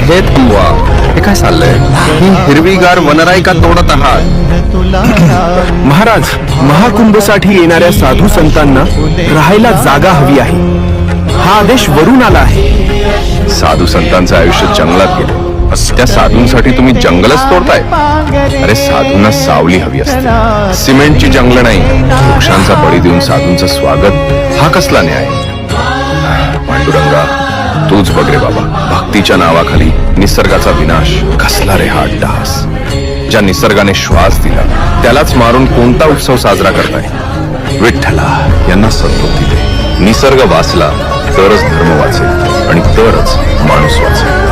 हे थांबवा. हे काय चाललंय? ही हिरवीगार वनराई का तोडत आहात? महाराज, महाकुंभसाठी येणाऱ्या साधू संतांना राहायला जागा हवी आहे. हा आदेश वरून आला आहे. साधू संतांचं आयुष्य जंगलात गेलं, त्या साधूंसाठी तुम्ही जंगलच तोडताय? अरे साधूंना सावली हवी असते, सिमेंटची जंगल नाही. वृक्षांचा बळी देऊन साधूंचं स्वागत हा कसला न्याय? पांडुरंगा, तूच बघ रे बाबा. भक्तीच्या नावाखाली निसर्गाचा विनाश कसला रे हा अट्टहास? ज्या निसर्गाने श्वास दिला त्यालाच मारून कोणता उत्सव साजरा करताय? विठ्ठला, यांना सद्बुद्धी दे. निसर्ग वाचला तरच धर्म वाचेल आणि तरच माणूस वाचेल.